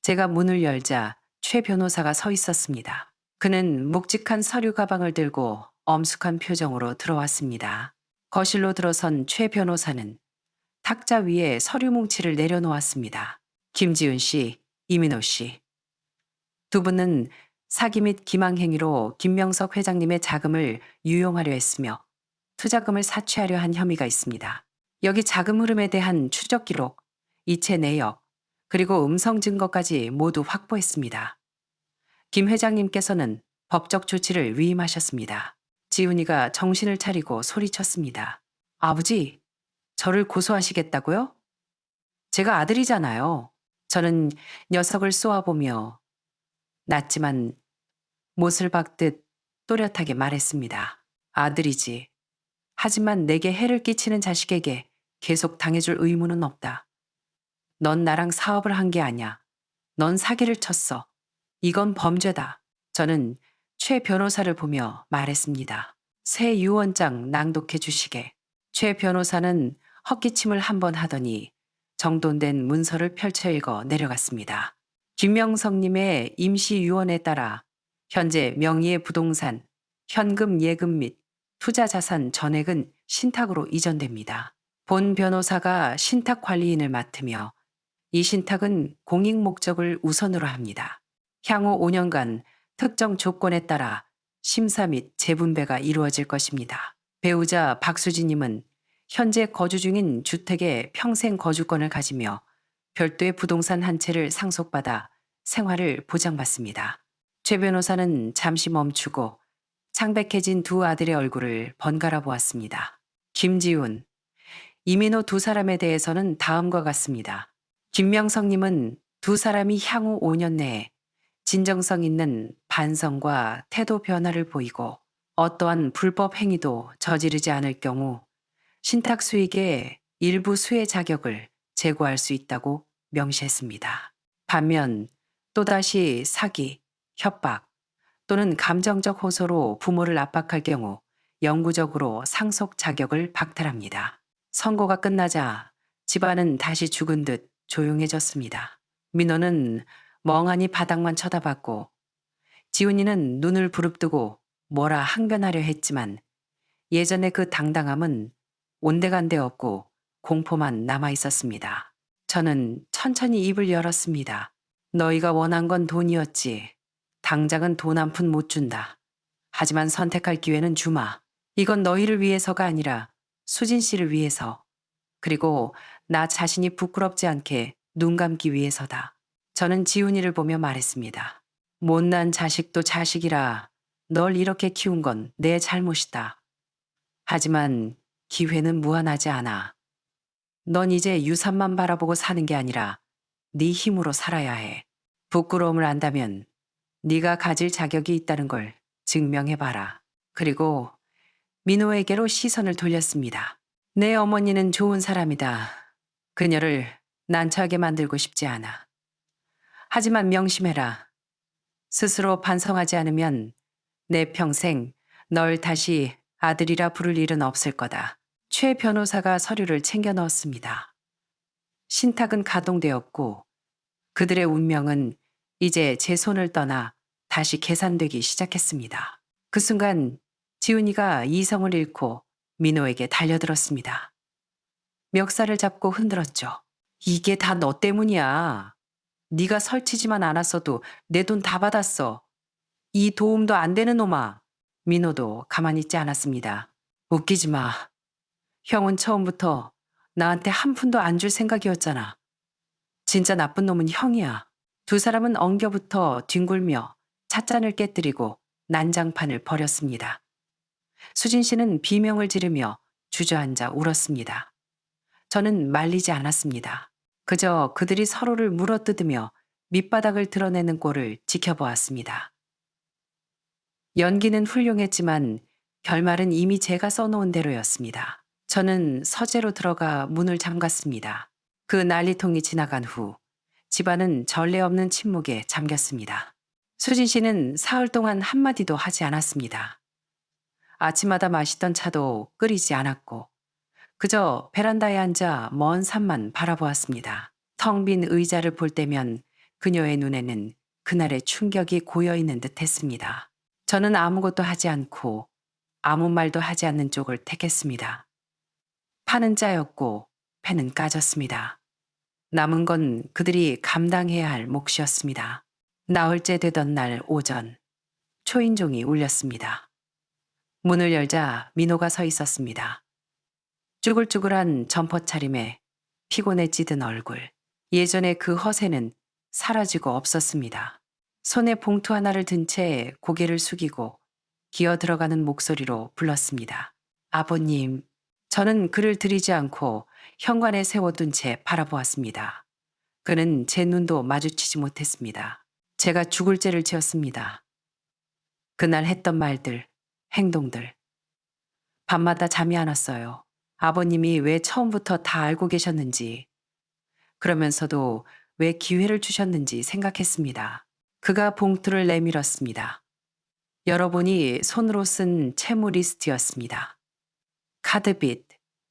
제가 문을 열자 최 변호사가 서 있었습니다. 그는 묵직한 서류 가방을 들고 엄숙한 표정으로 들어왔습니다. 거실로 들어선 최 변호사는 탁자 위에 서류 뭉치를 내려놓았습니다. 김지훈 씨, 이민호 씨. 두 분은 사기 및 기망 행위로 김명석 회장님의 자금을 유용하려 했으며 투자금을 사취하려 한 혐의가 있습니다. 여기 자금 흐름에 대한 추적 기록, 이체 내역, 그리고 음성 증거까지 모두 확보했습니다. 김 회장님께서는 법적 조치를 위임하셨습니다. 지훈이가 정신을 차리고 소리쳤습니다. 아버지, 저를 고소하시겠다고요? 제가 아들이잖아요. 저는 녀석을 쏘아보며 낮지만 못을 박듯 또렷하게 말했습니다. 아들이지. 하지만 내게 해를 끼치는 자식에게 계속 당해줄 의무는 없다. 넌 나랑 사업을 한 게 아니야. 넌 사기를 쳤어. 이건 범죄다. 저는 최 변호사를 보며 말했습니다. 새 유언장 낭독해 주시게. 최 변호사는 헛기침을 한 번 하더니 정돈된 문서를 펼쳐 읽어 내려갔습니다. 김명성님의 임시 유언에 따라 현재 명의의 부동산, 현금 예금 및 투자 자산 전액은 신탁으로 이전됩니다. 본 변호사가 신탁 관리인을 맡으며 이 신탁은 공익 목적을 우선으로 합니다. 향후 5년간 특정 조건에 따라 심사 및 재분배가 이루어질 것입니다. 배우자 박수진님은 현재 거주 중인 주택에 평생 거주권을 가지며 별도의 부동산 한 채를 상속받아 생활을 보장받습니다. 최 변호사는 잠시 멈추고 창백해진 두 아들의 얼굴을 번갈아 보았습니다. 김지훈, 이민호 두 사람에 대해서는 다음과 같습니다. 김명성님은 두 사람이 향후 5년 내에 진정성 있는 반성과 태도 변화를 보이고 어떠한 불법 행위도 저지르지 않을 경우 신탁 수익의 일부 수혜 자격을 제고할 수 있다고 명시했습니다. 반면 또다시 사기, 협박 또는 감정적 호소로 부모를 압박할 경우 영구적으로 상속 자격을 박탈합니다. 선고가 끝나자 집안은 다시 죽은 듯 조용해졌습니다. 민호는 멍하니 바닥만 쳐다봤고 지훈이는 눈을 부릅뜨고 뭐라 항변하려 했지만 예전의 그 당당함은 온데간데 없고 공포만 남아 있었습니다. 저는 천천히 입을 열었습니다. 너희가 원한 건 돈이었지. 당장은 돈 한 푼 못 준다. 하지만 선택할 기회는 주마. 이건 너희를 위해서가 아니라 수진 씨를 위해서, 그리고 나 자신이 부끄럽지 않게 눈 감기 위해서다. 저는 지훈이를 보며 말했습니다. 못난 자식도 자식이라 널 이렇게 키운 건 내 잘못이다. 하지만 기회는 무한하지 않아. 넌 이제 유산만 바라보고 사는 게 아니라 네 힘으로 살아야 해. 부끄러움을 안다면 네가 가질 자격이 있다는 걸 증명해봐라. 그리고 민호에게로 시선을 돌렸습니다. 내 어머니는 좋은 사람이다. 그녀를 난처하게 만들고 싶지 않아. 하지만 명심해라. 스스로 반성하지 않으면 내 평생 널 다시 아들이라 부를 일은 없을 거다. 최 변호사가 서류를 챙겨 넣었습니다. 신탁은 가동되었고 그들의 운명은 이제 제 손을 떠나 다시 계산되기 시작했습니다. 그 순간 지훈이가 이성을 잃고 민호에게 달려들었습니다. 멱살을 잡고 흔들었죠. 이게 다 너 때문이야. 네가 설치지만 않았어도 내 돈 다 받았어. 이 도움도 안 되는 놈아. 민호도 가만히 있지 않았습니다. 웃기지 마. 형은 처음부터 나한테 한 푼도 안 줄 생각이었잖아. 진짜 나쁜 놈은 형이야. 두 사람은 엉겨붙어 뒹굴며 찻잔을 깨뜨리고 난장판을 벌였습니다. 수진 씨는 비명을 지르며 주저앉아 울었습니다. 저는 말리지 않았습니다. 그저 그들이 서로를 물어뜯으며 밑바닥을 드러내는 꼴을 지켜보았습니다. 연기는 훌륭했지만 결말은 이미 제가 써놓은 대로였습니다. 저는 서재로 들어가 문을 잠갔습니다. 그 난리통이 지나간 후 집안은 전례 없는 침묵에 잠겼습니다. 수진 씨는 사흘 동안 한마디도 하지 않았습니다. 아침마다 마시던 차도 끓이지 않았고 그저 베란다에 앉아 먼 산만 바라보았습니다. 텅 빈 의자를 볼 때면 그녀의 눈에는 그날의 충격이 고여있는 듯 했습니다. 저는 아무것도 하지 않고 아무 말도 하지 않는 쪽을 택했습니다. 판은 짜였고 패는 까졌습니다. 남은 건 그들이 감당해야 할 몫이었습니다. 나흘째 되던 날 오전 초인종이 울렸습니다. 문을 열자 민호가 서 있었습니다. 쭈글쭈글한 점퍼 차림에 피곤에 찌든 얼굴. 예전의 그 허세는 사라지고 없었습니다. 손에 봉투 하나를 든 채 고개를 숙이고 기어 들어가는 목소리로 불렀습니다. 아버님. 저는 그를 들이지 않고 현관에 세워둔 채 바라보았습니다. 그는 제 눈도 마주치지 못했습니다. 제가 죽을 죄를 지었습니다. 그날 했던 말들, 행동들. 밤마다 잠이 안 왔어요. 아버님이 왜 처음부터 다 알고 계셨는지, 그러면서도 왜 기회를 주셨는지 생각했습니다. 그가 봉투를 내밀었습니다. 열어보니 손으로 쓴 채무 리스트였습니다. 카드빚,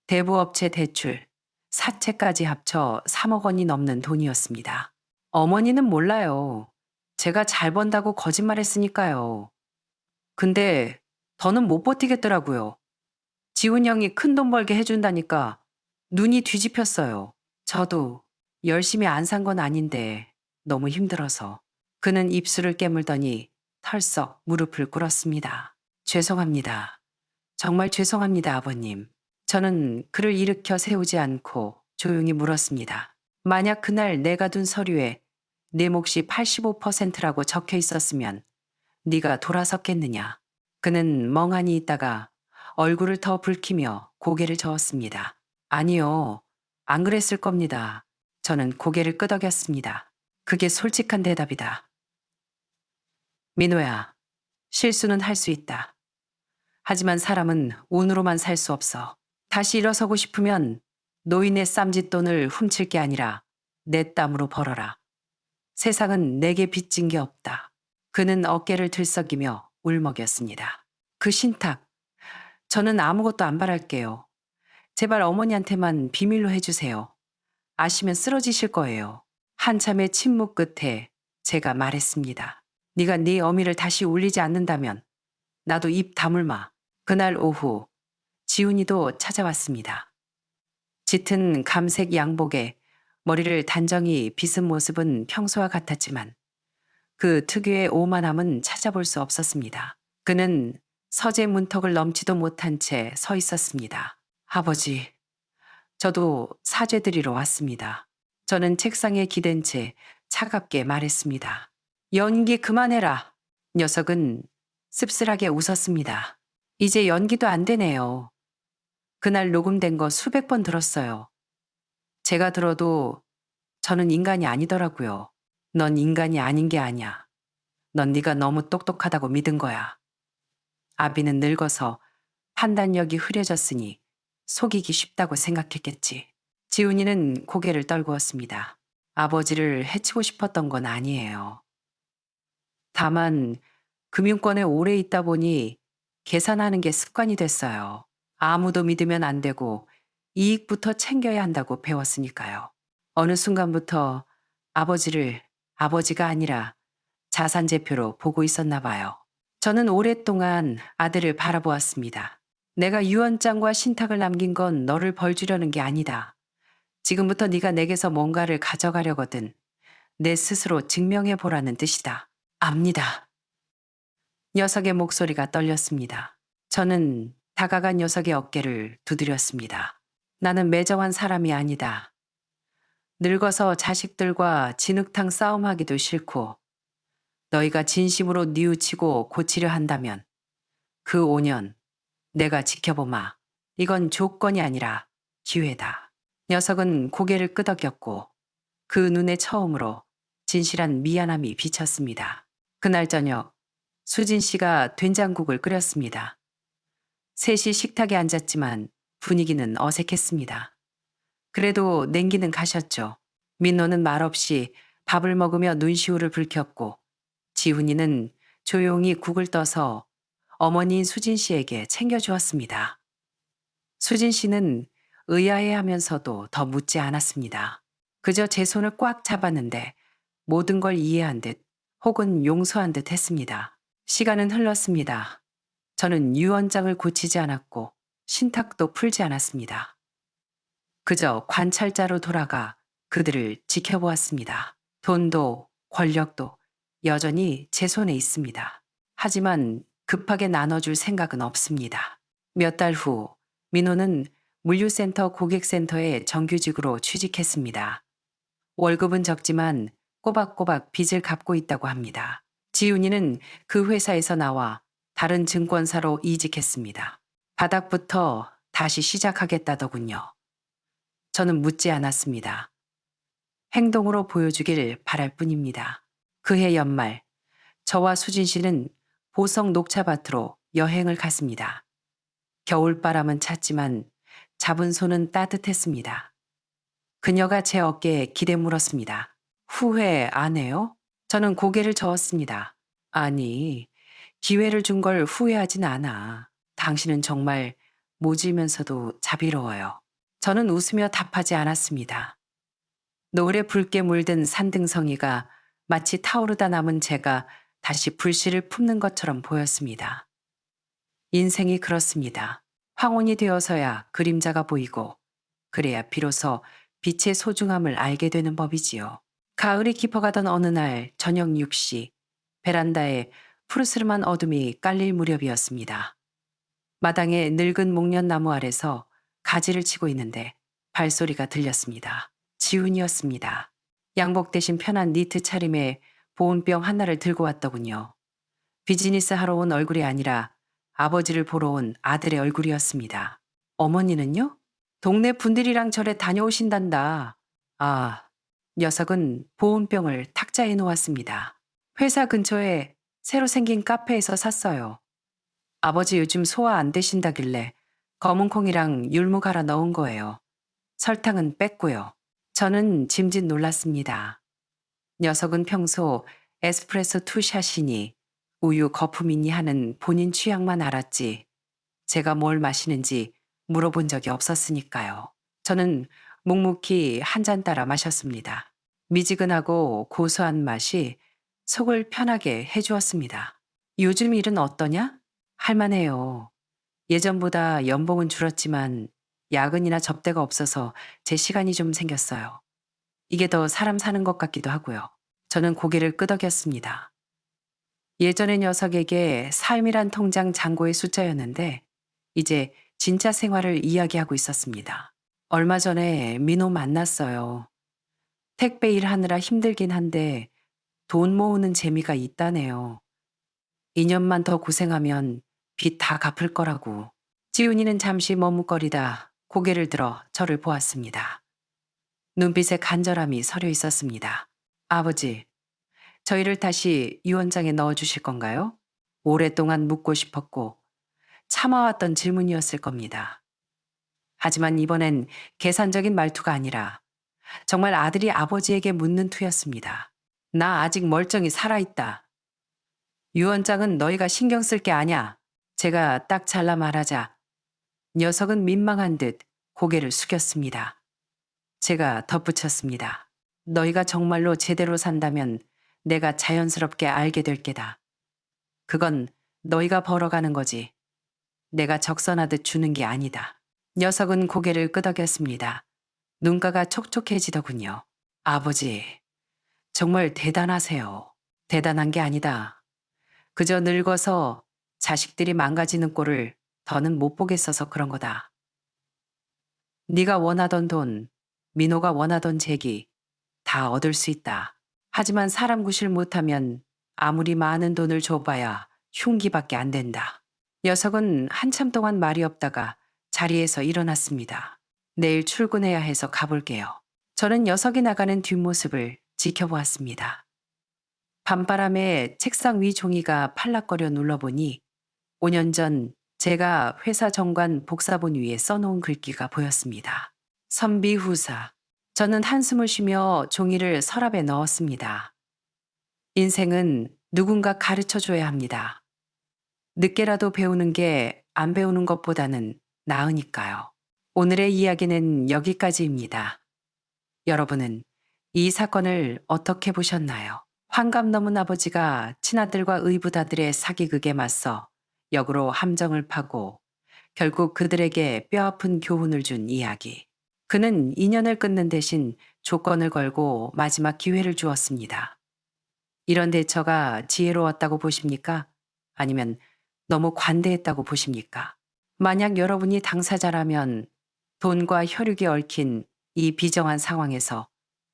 대부업체 대출, 사채까지 합쳐 3억 원이 넘는 돈이었습니다. 어머니는 몰라요. 제가 잘 번다고 거짓말했으니까요. 근데 더는 못 버티겠더라고요. 지훈 형이 큰돈 벌게 해준다니까 눈이 뒤집혔어요. 저도 열심히 안 산 건 아닌데 너무 힘들어서. 그는 입술을 깨물더니 털썩 무릎을 꿇었습니다. 죄송합니다. 정말 죄송합니다, 아버님. 저는 그를 일으켜 세우지 않고 조용히 물었습니다. 만약 그날 내가 둔 서류에 내 몫이 85%라고 적혀 있었으면 네가 돌아섰겠느냐. 그는 멍하니 있다가 얼굴을 더 붉히며 고개를 저었습니다. 아니요, 안 그랬을 겁니다. 저는 고개를 끄덕였습니다. 그게 솔직한 대답이다. 민호야, 실수는 할 수 있다. 하지만 사람은 운으로만 살 수 없어. 다시 일어서고 싶으면 노인의 쌈짓돈을 훔칠 게 아니라 내 땀으로 벌어라. 세상은 내게 빚진 게 없다. 그는 어깨를 들썩이며 울먹였습니다. 그 신탁, 저는 아무것도 안 바랄게요. 제발 어머니한테만 비밀로 해주세요. 아시면 쓰러지실 거예요. 한참의 침묵 끝에 제가 말했습니다. 네가 네 어미를 다시 울리지 않는다면 나도 입 다물마. 그날 오후 지훈이도 찾아왔습니다. 짙은 감색 양복에 머리를 단정히 빗은 모습은 평소와 같았지만 그 특유의 오만함은 찾아볼 수 없었습니다. 그는 서재 문턱을 넘지도 못한 채 서 있었습니다. 아버지, 저도 사죄드리러 왔습니다. 저는 책상에 기댄 채 차갑게 말했습니다. 연기 그만해라. 녀석은 씁쓸하게 웃었습니다. 이제 연기도 안 되네요. 그날 녹음된 거 수백 번 들었어요. 제가 들어도 저는 인간이 아니더라고요. 넌 인간이 아닌 게 아니야. 넌 네가 너무 똑똑하다고 믿은 거야. 아비는 늙어서 판단력이 흐려졌으니 속이기 쉽다고 생각했겠지. 지훈이는 고개를 떨구었습니다. 아버지를 해치고 싶었던 건 아니에요. 다만 금융권에 오래 있다 보니 계산하는 게 습관이 됐어요. 아무도 믿으면 안 되고 이익부터 챙겨야 한다고 배웠으니까요. 어느 순간부터 아버지를 아버지가 아니라 자산제표로 보고 있었나 봐요. 저는 오랫동안 아들을 바라보았습니다. 내가 유언장과 신탁을 남긴 건 너를 벌주려는 게 아니다. 지금부터 네가 내게서 뭔가를 가져가려거든 내 스스로 증명해 보라는 뜻이다. 압니다. 녀석의 목소리가 떨렸습니다. 저는 다가간 녀석의 어깨를 두드렸습니다. 나는 매정한 사람이 아니다. 늙어서 자식들과 진흙탕 싸움하기도 싫고 너희가 진심으로 뉘우치고 고치려 한다면 그 5년 내가 지켜보마. 이건 조건이 아니라 기회다. 녀석은 고개를 끄덕였고 그 눈에 처음으로 진실한 미안함이 비쳤습니다. 그날 저녁 수진 씨가 된장국을 끓였습니다. 셋이 식탁에 앉았지만 분위기는 어색했습니다. 그래도 냉기는 가셨죠. 민호는 말없이 밥을 먹으며 눈시울을 붉혔고 지훈이는 조용히 국을 떠서 어머니인 수진 씨에게 챙겨주었습니다. 수진 씨는 의아해하면서도 더 묻지 않았습니다. 그저 제 손을 꽉 잡았는데 모든 걸 이해한 듯 혹은 용서한 듯 했습니다. 시간은 흘렀습니다. 저는 유언장을 고치지 않았고 신탁도 풀지 않았습니다. 그저 관찰자로 돌아가 그들을 지켜보았습니다. 돈도 권력도 여전히 제 손에 있습니다. 하지만 급하게 나눠줄 생각은 없습니다. 몇 달 후 민호는 물류센터 고객센터에 정규직으로 취직했습니다. 월급은 적지만 꼬박꼬박 빚을 갚고 있다고 합니다. 지훈이는 그 회사에서 나와 다른 증권사로 이직했습니다. 바닥부터 다시 시작하겠다더군요. 저는 묻지 않았습니다. 행동으로 보여주길 바랄 뿐입니다. 그해 연말, 저와 수진 씨는 보성 녹차밭으로 여행을 갔습니다. 겨울바람은 찼지만 잡은 손은 따뜻했습니다. 그녀가 제 어깨에 기대 물었습니다. 후회 안 해요? 저는 고개를 저었습니다. 아니, 기회를 준 걸 후회하진 않아. 당신은 정말 모질면서도 자비로워요. 저는 웃으며 답하지 않았습니다. 노을에 붉게 물든 산등성이가 마치 타오르다 남은 제가 다시 불씨를 품는 것처럼 보였습니다. 인생이 그렇습니다. 황혼이 되어서야 그림자가 보이고 그래야 비로소 빛의 소중함을 알게 되는 법이지요. 가을이 깊어가던 어느 날 저녁 6시 베란다에 푸르스름한 어둠이 깔릴 무렵이었습니다. 마당에 늙은 목련나무 아래서 가지를 치고 있는데 발소리가 들렸습니다. 지훈이었습니다. 양복 대신 편한 니트 차림에 보온병 하나를 들고 왔더군요. 비즈니스 하러 온 얼굴이 아니라 아버지를 보러 온 아들의 얼굴이었습니다. 어머니는요? 동네 분들이랑 절에 다녀오신단다. 아, 녀석은 보온병을 탁자에 놓았습니다. 회사 근처에 새로 생긴 카페에서 샀어요. 아버지 요즘 소화 안 되신다길래 검은 콩이랑 율무 갈아 넣은 거예요. 설탕은 뺐고요. 저는 짐짓 놀랐습니다. 녀석은 평소 에스프레소 투샷이니 우유 거품이니 하는 본인 취향만 알았지 제가 뭘 마시는지 물어본 적이 없었으니까요. 저는 묵묵히 한 잔 따라 마셨습니다. 미지근하고 고소한 맛이 속을 편하게 해주었습니다. 요즘 일은 어떠냐? 할만해요. 예전보다 연봉은 줄었지만 야근이나 접대가 없어서 제 시간이 좀 생겼어요. 이게 더 사람 사는 것 같기도 하고요. 저는 고개를 끄덕였습니다. 예전의 녀석에게 삶이란 통장 잔고의 숫자였는데 이제 진짜 생활을 이야기하고 있었습니다. 얼마 전에 민호 만났어요. 택배 일하느라 힘들긴 한데 돈 모으는 재미가 있다네요. 2년만 더 고생하면 빚 다 갚을 거라고. 지훈이는 잠시 머뭇거리다 고개를 들어 저를 보았습니다. 눈빛에 간절함이 서려 있었습니다. 아버지, 저희를 다시 유원장에 넣어주실 건가요? 오랫동안 묻고 싶었고 참아왔던 질문이었을 겁니다. 하지만 이번엔 계산적인 말투가 아니라 정말 아들이 아버지에게 묻는 투였습니다. 나 아직 멀쩡히 살아있다. 유원장은 너희가 신경 쓸 게 아냐. 제가 딱 잘라 말하자 녀석은 민망한 듯 고개를 숙였습니다. 제가 덧붙였습니다. 너희가 정말로 제대로 산다면 내가 자연스럽게 알게 될 게다. 그건 너희가 벌어가는 거지. 내가 적선하듯 주는 게 아니다. 녀석은 고개를 끄덕였습니다. 눈가가 촉촉해지더군요. 아버지, 정말 대단하세요. 대단한 게 아니다. 그저 늙어서 자식들이 망가지는 꼴을 더는 못 보겠어서 그런 거다. 네가 원하던 돈, 민호가 원하던 재기 다 얻을 수 있다. 하지만 사람 구실 못하면 아무리 많은 돈을 줘봐야 흉기밖에 안 된다. 녀석은 한참 동안 말이 없다가 자리에서 일어났습니다. 내일 출근해야 해서 가볼게요. 저는 녀석이 나가는 뒷모습을 지켜보았습니다. 밤바람에 책상 위 종이가 팔락거려 눌러보니 5년 전 제가 회사 정관 복사본 위에 써놓은 글귀가 보였습니다. 선비후사. 저는 한숨을 쉬며 종이를 서랍에 넣었습니다. 인생은 누군가 가르쳐줘야 합니다. 늦게라도 배우는 게 안 배우는 것보다는 나으니까요. 오늘의 이야기는 여기까지입니다. 여러분은 이 사건을 어떻게 보셨나요? 환갑 넘은 아버지가 친아들과 의붓아들의 사기극에 맞서 역으로 함정을 파고 결국 그들에게 뼈아픈 교훈을 준 이야기. 그는 인연을 끊는 대신 조건을 걸고 마지막 기회를 주었습니다. 이런 대처가 지혜로웠다고 보십니까? 아니면 너무 관대했다고 보십니까? 만약 여러분이 당사자라면 돈과 혈육이 얽힌 이 비정한 상황에서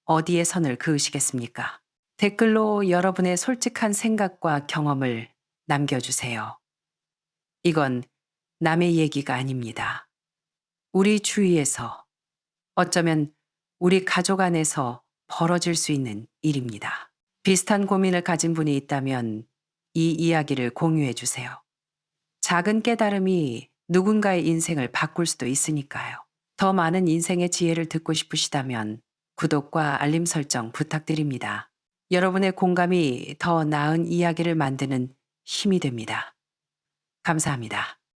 어디에 선을 그으시겠습니까? 댓글로 여러분의 솔직한 생각과 경험을 남겨주세요. 이건 남의 얘기가 아닙니다. 우리 주위에서 어쩌면 우리 가족 안에서 벌어질 수 있는 일입니다. 비슷한 고민을 가진 분이 있다면 이 이야기를 공유해 주세요. 작은 깨달음이 누군가의 인생을 바꿀 수도 있으니까요. 더 많은 인생의 지혜를 듣고 싶으시다면 구독과 알림 설정 부탁드립니다. 여러분의 공감이 더 나은 이야기를 만드는 힘이 됩니다. 감사합니다.